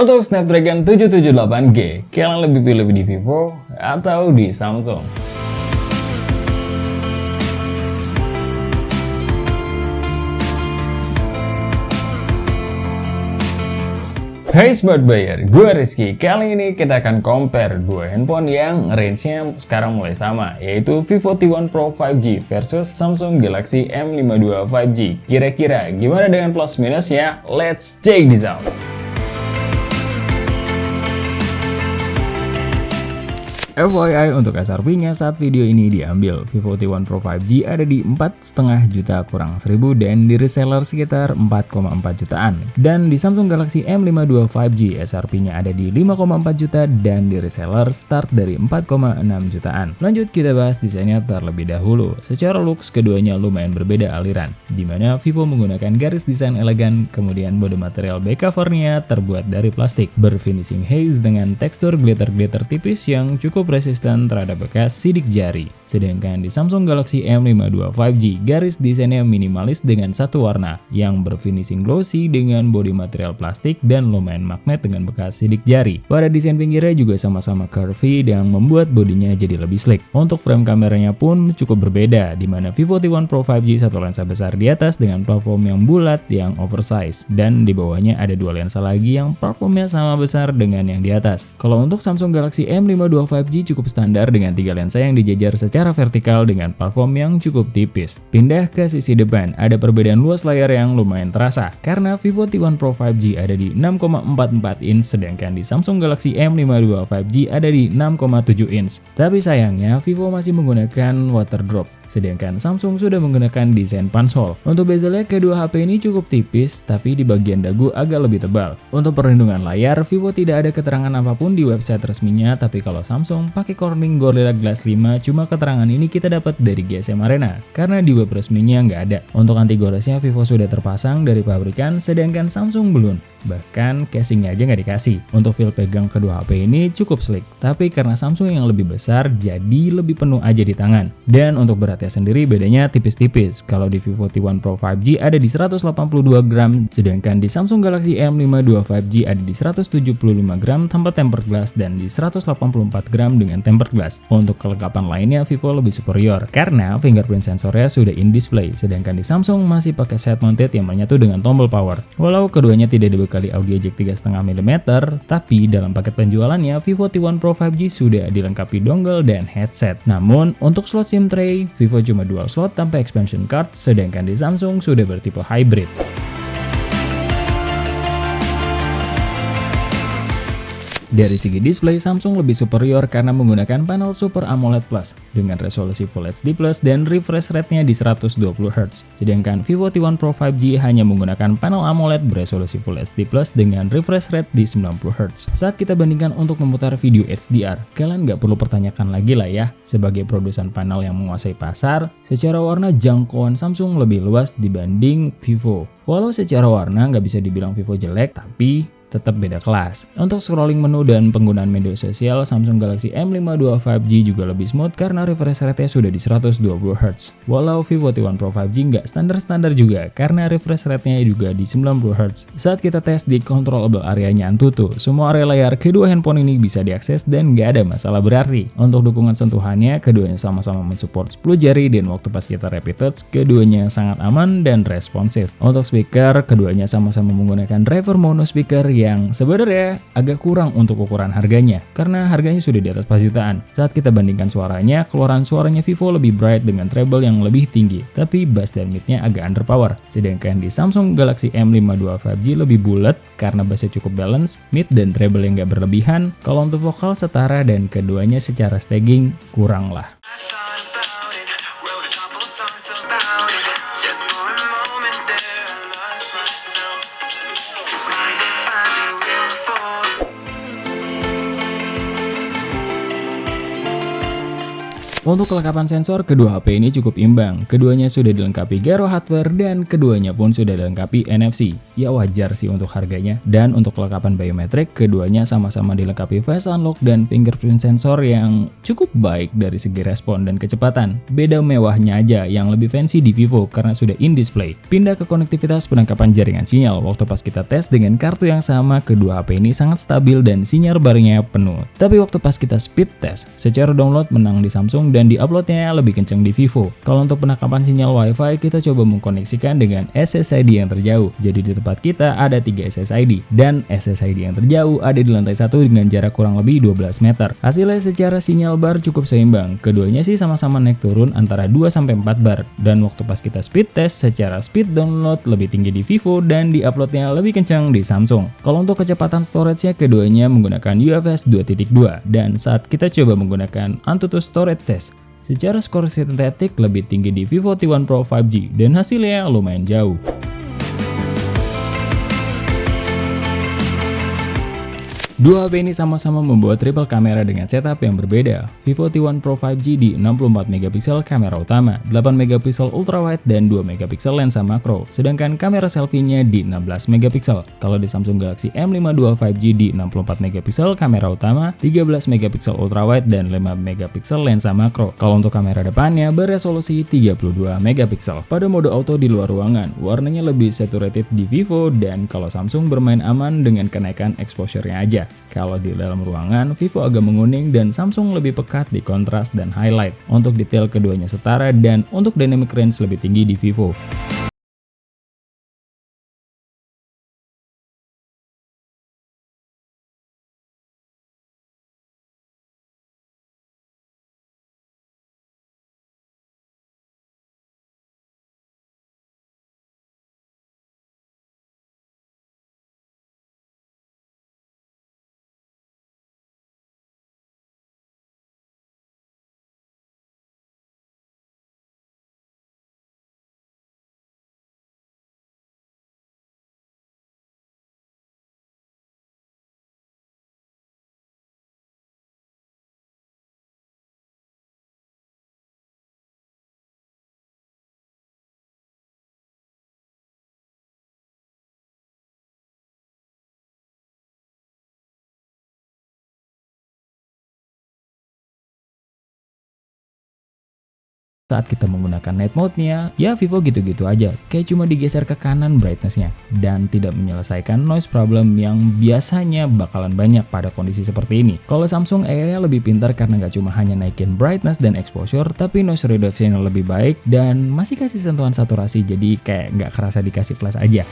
Untuk Snapdragon 778G, kalian lebih pilih di Vivo atau di Samsung? Hai Smart Buyer, gue Rizky. Kali ini kita akan compare dua handphone yang range-nya sekarang mulai sama, yaitu Vivo T1 Pro 5G versus Samsung Galaxy M52 5G. Kira-kira gimana dengan plus minusnya? Let's check this out! FYI untuk SRP-nya saat video ini diambil, Vivo T1 Pro 5G ada di 4,5 juta kurang 1000 dan di reseller sekitar 4,4 jutaan. Dan di Samsung Galaxy M52 5G SRP-nya ada di 5,4 juta dan di reseller start dari 4,6 jutaan. Lanjut kita bahas desainnya terlebih dahulu. Secara looks keduanya lumayan berbeda aliran, di mana Vivo menggunakan garis desain elegan, kemudian bodi material back covernya terbuat dari plastik, berfinishing haze dengan tekstur glitter-glitter tipis yang cukup resisten terhadap bekas sidik jari. Sedangkan di Samsung Galaxy M52 5G, garis desainnya minimalis dengan satu warna yang berfinishing glossy dengan bodi material plastik dan lumayan magnet dengan bekas sidik jari. Pada desain pinggirnya juga sama-sama curvy yang membuat bodinya jadi lebih sleek. Untuk frame kameranya pun cukup berbeda, di mana Vivo T1 Pro 5G satu lensa besar di atas dengan platform yang bulat yang oversize, dan di bawahnya ada dua lensa lagi yang platformnya sama besar dengan yang di atas. Kalau untuk Samsung Galaxy M52 5G cukup standar dengan tiga lensa yang dijejer secara vertikal dengan platform yang cukup tipis. Pindah ke sisi depan, ada perbedaan luas layar yang lumayan terasa karena Vivo T1 Pro 5G ada di 6,44 inch sedangkan di Samsung Galaxy M52 5G ada di 6,7 inch. Tapi sayangnya Vivo masih menggunakan water drop, sedangkan Samsung sudah menggunakan desain punch-hole. Untuk bezelnya kedua HP ini cukup tipis, tapi di bagian dagu agak lebih tebal. Untuk perlindungan layar, Vivo tidak ada keterangan apapun di website resminya, tapi kalau Samsung pakai Corning Gorilla Glass 5, cuma keterangan ini kita dapat dari GSM Arena, karena di web resminya nggak ada. Untuk anti goresnya Vivo sudah terpasang dari pabrikan, sedangkan Samsung belum. Bahkan casingnya aja nggak dikasih. Untuk feel pegang kedua HP ini cukup sleek, tapi karena Samsung yang lebih besar, jadi lebih penuh aja di tangan. Dan untuk beratnya sendiri bedanya tipis-tipis. Kalau di Vivo T1 Pro 5G ada di 182 gram, sedangkan di Samsung Galaxy M52 5G ada di 175 gram tanpa tempered glass dan di 184 gram dengan tempered glass. Untuk kelengkapan lainnya Vivo lebih superior karena fingerprint sensornya sudah in display, sedangkan di Samsung masih pakai side mounted yang menyatu dengan tombol power. Walau keduanya tidak dibekali audio jack 3,5 mm, tapi dalam paket penjualannya Vivo T1 Pro 5G sudah dilengkapi dongle dan headset. Namun untuk slot SIM tray, Vivo cuma dual slot tanpa expansion card, sedangkan di Samsung sudah bertipe hybrid. Dari segi display, Samsung lebih superior karena menggunakan panel Super AMOLED Plus dengan resolusi Full HD Plus dan refresh rate-nya di 120 Hz. Sedangkan Vivo T1 Pro 5G hanya menggunakan panel AMOLED beresolusi Full HD Plus dengan refresh rate di 90 Hz. Saat kita bandingkan untuk memutar video HDR, kalian nggak perlu pertanyakan lagi lah ya. Sebagai produsen panel yang menguasai pasar, secara warna jangkauan Samsung lebih luas dibanding Vivo. Walau secara warna nggak bisa dibilang Vivo jelek, tapi tetap beda kelas. Untuk scrolling menu dan penggunaan media sosial, Samsung Galaxy M52 5G juga lebih smooth karena refresh rate-nya sudah di 120 Hz. Walau Vivo T1 Pro 5G nggak standar-standar juga karena refresh rate-nya juga di 90 Hz. Saat kita tes di controllable area-nya Antutu, semua area layar kedua handphone ini bisa diakses dan nggak ada masalah berarti. Untuk dukungan sentuhannya, keduanya sama-sama mensupport 10 jari dan waktu pas kita rapid touch, keduanya sangat aman dan responsif. Untuk speaker, keduanya sama-sama menggunakan driver mono speaker yang sebenarnya agak kurang untuk ukuran harganya karena harganya sudah di atas 4 jutaan. Saat kita bandingkan suaranya, keluaran suaranya Vivo lebih bright dengan treble yang lebih tinggi, tapi bass dan mid-nya agak underpower. Sedangkan di Samsung Galaxy M52 5G lebih bulat karena bassnya cukup balance, mid dan treble yang gak berlebihan. Kalau untuk vokal setara dan keduanya secara staging kurang lah. Untuk kelengkapan sensor, kedua HP ini cukup imbang. Keduanya sudah dilengkapi gyro hardware dan keduanya pun sudah dilengkapi NFC. Ya wajar sih untuk harganya. Dan untuk kelengkapan biometrik, keduanya sama-sama dilengkapi face unlock dan fingerprint sensor yang cukup baik dari segi respon dan kecepatan. Beda mewahnya aja yang lebih fancy di Vivo karena sudah in-display. Pindah ke konektivitas penangkapan jaringan sinyal. Waktu pas kita tes dengan kartu yang sama, kedua HP ini sangat stabil dan sinyal barnya penuh. Tapi waktu pas kita speed test, secara download menang di Samsung dan di-uploadnya lebih kencang di Vivo. Kalau untuk penangkapan sinyal Wi-Fi, kita coba mengkoneksikan dengan SSID yang terjauh. Jadi di tempat kita ada 3 SSID dan SSID yang terjauh ada di lantai 1 dengan jarak kurang lebih 12 meter. Hasilnya secara sinyal bar cukup seimbang. Keduanya sih sama-sama naik turun antara 2-4 bar. Dan waktu pas kita speed test, secara speed download lebih tinggi di Vivo dan di-uploadnya lebih kencang di Samsung. Kalau untuk kecepatan storage-nya, keduanya menggunakan UFS 2.2 dan saat kita coba menggunakan Antutu Storage Test, secara skor sintetik lebih tinggi di Vivo T1 Pro 5G dan hasilnya lumayan jauh. Dua HP ini sama-sama membawa triple kamera dengan setup yang berbeda. Vivo T1 Pro 5G di 64 megapiksel kamera utama, 8 megapiksel ultrawide dan 2 megapiksel lensa makro, sedangkan kamera selfie-nya di 16 megapiksel. Kalau di Samsung Galaxy M52 5G di 64 megapiksel kamera utama, 13 megapiksel ultrawide dan 5 megapiksel lensa makro. Kalau untuk kamera depannya beresolusi 32 megapiksel. Pada mode auto di luar ruangan, warnanya lebih saturated di Vivo dan kalau Samsung bermain aman dengan kenaikan exposure-nya aja. Kalau di dalam ruangan, Vivo agak menguning dan Samsung lebih pekat di kontras dan highlight. Untuk detail keduanya setara dan untuk dynamic range lebih tinggi di Vivo. Saat kita menggunakan night mode-nya, ya Vivo gitu-gitu aja, kayak cuma digeser ke kanan brightness-nya, dan tidak menyelesaikan noise problem yang biasanya bakalan banyak pada kondisi seperti ini. Kalau Samsung AI-nya lebih pintar karena nggak cuma hanya naikin brightness dan exposure, tapi noise reduction yang lebih baik, dan masih kasih sentuhan saturasi, jadi kayak nggak kerasa dikasih flash aja.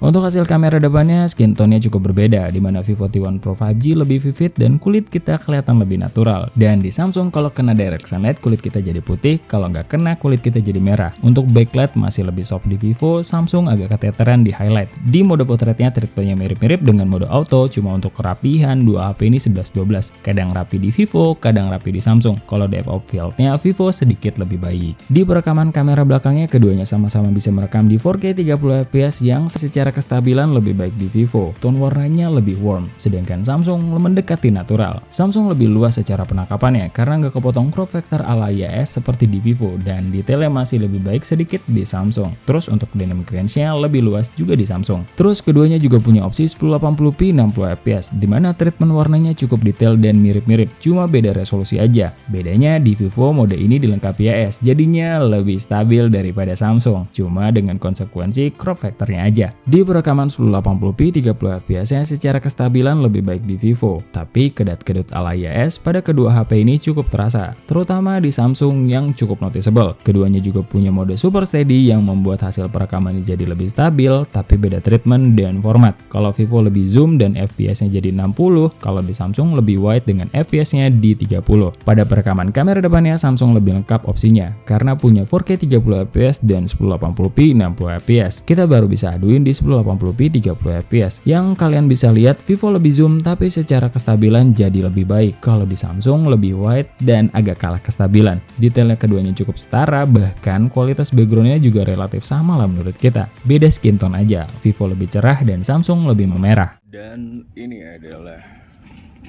Untuk hasil kamera depannya, skin tone-nya cukup berbeda, di mana Vivo T1 Pro 5G lebih vivid dan kulit kita kelihatan lebih natural. Dan di Samsung kalau kena direct sunlight kulit kita jadi putih, kalau nggak kena kulit kita jadi merah. Untuk backlight masih lebih soft di Vivo, Samsung agak keteteran di highlight. Di mode potretnya treatmentnya mirip-mirip dengan mode auto, cuma untuk kerapihan dua HP ini 11-12. Kadang rapi di Vivo, kadang rapi di Samsung. Kalau depth of field-nya Vivo sedikit lebih baik. Di perekaman kamera belakangnya, keduanya sama-sama bisa merekam di 4K 30fps yang secara kestabilan lebih baik di Vivo. Tone warnanya lebih warm, sedangkan Samsung mendekati natural. Samsung lebih luas secara penangkapannya karena nggak kepotong crop factor ala IAS seperti di Vivo dan detailnya masih lebih baik sedikit di Samsung. Terus untuk dynamic range-nya lebih luas juga di Samsung. Terus keduanya juga punya opsi 1080p 60fps di mana treatment warnanya cukup detail dan mirip-mirip, cuma beda resolusi aja. Bedanya di Vivo mode ini dilengkapi IAS, jadinya lebih stabil daripada Samsung, cuma dengan konsekuensi crop factor-nya aja. Di perekaman 1080p 30fps-nya secara kestabilan lebih baik di Vivo, tapi kedut-kedut ala IAS pada kedua HP ini cukup terasa, terutama di Samsung yang cukup noticeable. Keduanya juga punya mode Super Steady yang membuat hasil perekaman ini jadi lebih stabil, tapi beda treatment dan format. Kalau Vivo lebih zoom dan FPS-nya jadi 60, kalau di Samsung lebih wide dengan FPS-nya di 30. Pada perekaman kamera depannya, Samsung lebih lengkap opsinya, karena punya 4K 30fps dan 1080p 60fps. Kita baru bisa aduin di 1080p 1080p 30fps. Yang kalian bisa lihat Vivo lebih zoom tapi secara kestabilan jadi lebih baik. Kalau di Samsung lebih wide dan agak kalah kestabilan. Detailnya keduanya cukup setara, bahkan kualitas backgroundnya juga relatif sama lah menurut kita. Beda skin tone aja, Vivo lebih cerah dan Samsung lebih memerah. Dan ini adalah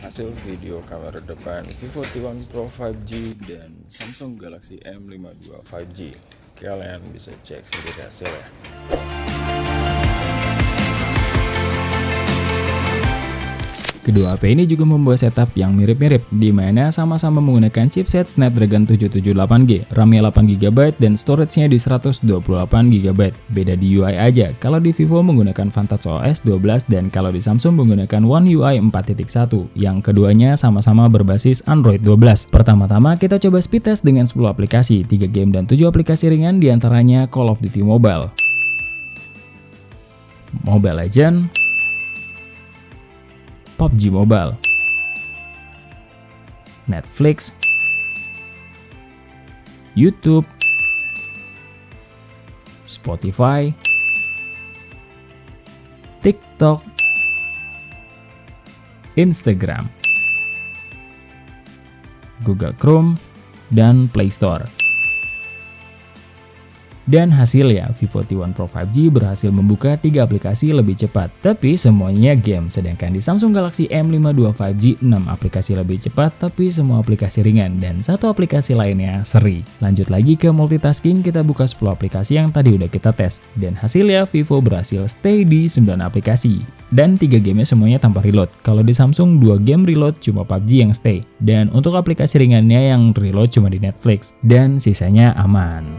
hasil video kamera depan Vivo T1 Pro 5G dan Samsung Galaxy M52 5G. Kalian bisa cek sendiri hasilnya. Kedua HP ini juga membuat setup yang mirip-mirip, di mana sama-sama menggunakan chipset Snapdragon 778G, RAM-nya 8GB dan storage-nya di 128GB. Beda di UI aja, kalau di Vivo menggunakan Vantage OS 12 dan kalau di Samsung menggunakan One UI 4.1, yang keduanya sama-sama berbasis Android 12. Pertama-tama kita coba speed test dengan 10 aplikasi, 3 game dan 7 aplikasi ringan diantaranya Call of Duty Mobile, Mobile Legends, PUBG Mobile, Netflix, YouTube, Spotify, TikTok, Instagram, Google Chrome, dan Play Store. Dan hasilnya, Vivo T1 Pro 5G berhasil membuka 3 aplikasi lebih cepat, tapi semuanya game. Sedangkan di Samsung Galaxy M52 5G 6 aplikasi lebih cepat, tapi semua aplikasi ringan, dan 1 aplikasi lainnya seri. Lanjut lagi ke multitasking, kita buka 10 aplikasi yang tadi udah kita tes. Dan hasilnya, Vivo berhasil stay di 9 aplikasi. Dan 3 gamenya semuanya tanpa reload. Kalau di Samsung 2 game reload, cuma PUBG yang stay. Dan untuk aplikasi ringannya yang reload cuma di Netflix. Dan sisanya aman.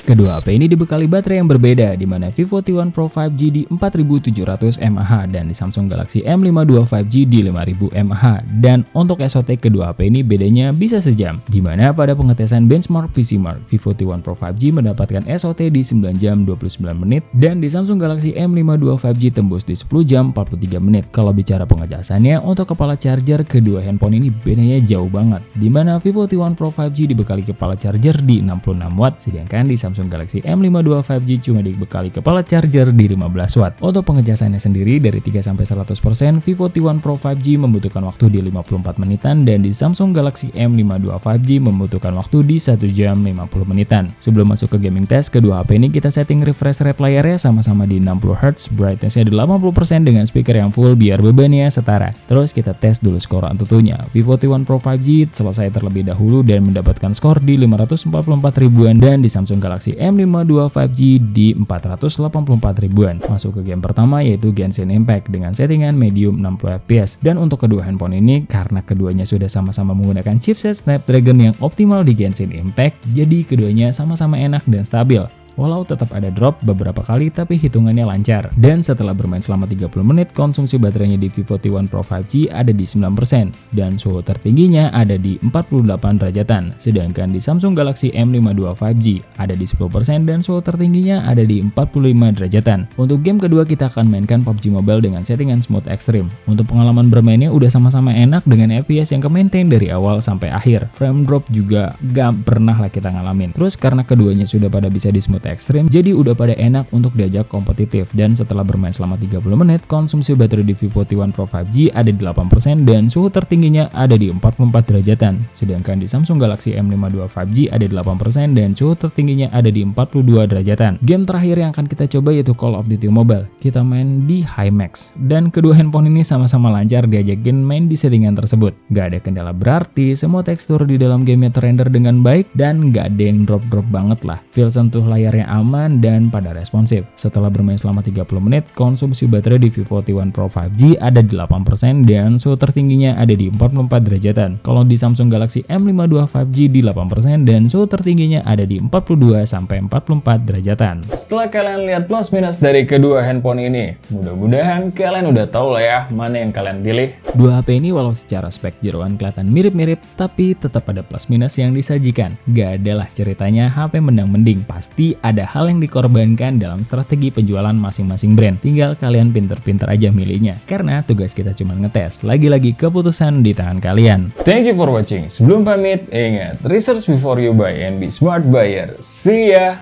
Kedua HP ini dibekali baterai yang berbeda, di mana Vivo T1 Pro 5G di 4700 mAh dan di Samsung Galaxy M52 5G di 5000 mAh. Dan untuk SOT kedua HP ini bedanya bisa sejam, di mana pada pengetesan benchmark PCMark, Vivo T1 Pro 5G mendapatkan SOT di 9 jam 29 menit dan di Samsung Galaxy M52 5G tembus di 10 jam 43 menit. Kalau bicara pengecasannya, untuk kepala charger kedua handphone ini bedanya jauh banget, di mana Vivo T1 Pro 5G dibekali kepala charger di 66 watt, sedangkan di Samsung Galaxy M52 5G cuma dibekali kepala charger di 15 watt. Untuk pengecasannya sendiri dari 3-100%, Vivo T1 Pro 5G membutuhkan waktu di 54 menitan dan di Samsung Galaxy M52 5G membutuhkan waktu di 1 jam 50 menitan. Sebelum masuk ke gaming test, kedua HP ini kita setting refresh rate layarnya sama-sama di 60Hz, brightness-nya di 80% dengan speaker yang full biar bebannya setara. Terus kita tes dulu skor Antutunya. Vivo T1 Pro 5G selesai terlebih dahulu dan mendapatkan skor di 544 ribuan dan di Samsung Galaxy M52 5G di 484 ribuan. Masuk ke game pertama yaitu Genshin Impact dengan settingan medium 60fps. Dan untuk kedua handphone ini, karena keduanya sudah sama-sama menggunakan chipset Snapdragon yang optimal di Genshin Impact, jadi keduanya sama-sama enak dan stabil. Walau tetap ada drop beberapa kali, tapi hitungannya lancar. Dan setelah bermain selama 30 menit, konsumsi baterainya di Vivo T1 Pro 5G ada di 9% dan suhu tertingginya ada di 48 derajatan. Sedangkan di Samsung Galaxy M52 5G ada di 10% dan suhu tertingginya ada di 45 derajatan. Untuk game kedua kita akan mainkan PUBG Mobile dengan settingan Smooth Extreme. Untuk pengalaman bermainnya udah sama-sama enak dengan FPS yang ke-maintain dari awal sampai akhir. Frame drop juga gak pernah lah kita ngalamin. Terus karena keduanya sudah pada bisa di Smooth Extreme, jadi udah pada enak untuk diajak kompetitif. Dan setelah bermain selama 30 menit, konsumsi baterai di Vivo T1 Pro 5G ada di 8% dan suhu tertingginya ada di 44 derajatan. Sedangkan di Samsung Galaxy M52 5G ada di 8% dan suhu tertingginya ada di 42 derajatan. Game terakhir yang akan kita coba yaitu Call of Duty Mobile. Kita main di High Max. Dan kedua handphone ini sama-sama lancar diajakin main di settingan tersebut. Gak ada kendala berarti, semua tekstur di dalam gamenya terrender dengan baik dan gak ada yang drop-drop banget lah. Feel sentuh layar yang aman dan pada responsif. Setelah bermain selama 30 menit, konsumsi baterai di Vivo T1 Pro 5G ada di 8% dan suhu tertingginya ada di 44 derajatan. Kalau di Samsung Galaxy M52 5G di 8% dan suhu tertingginya ada di 42-44 derajatan. Setelah kalian lihat plus minus dari kedua handphone ini, mudah-mudahan kalian udah tahu lah ya mana yang kalian pilih. Dua HP ini walau secara spek jeroan kelihatan mirip-mirip, tapi tetap ada plus minus yang disajikan. Gak ada lah ceritanya HP menang mending, pasti ada hal yang dikorbankan dalam strategi penjualan masing-masing brand. Tinggal kalian pinter-pinter aja milihnya. Karena tugas kita cuma ngetes. Lagi-lagi keputusan di tangan kalian. Thank you for watching. Sebelum pamit, ingat, research before you buy and be smart buyer. See ya!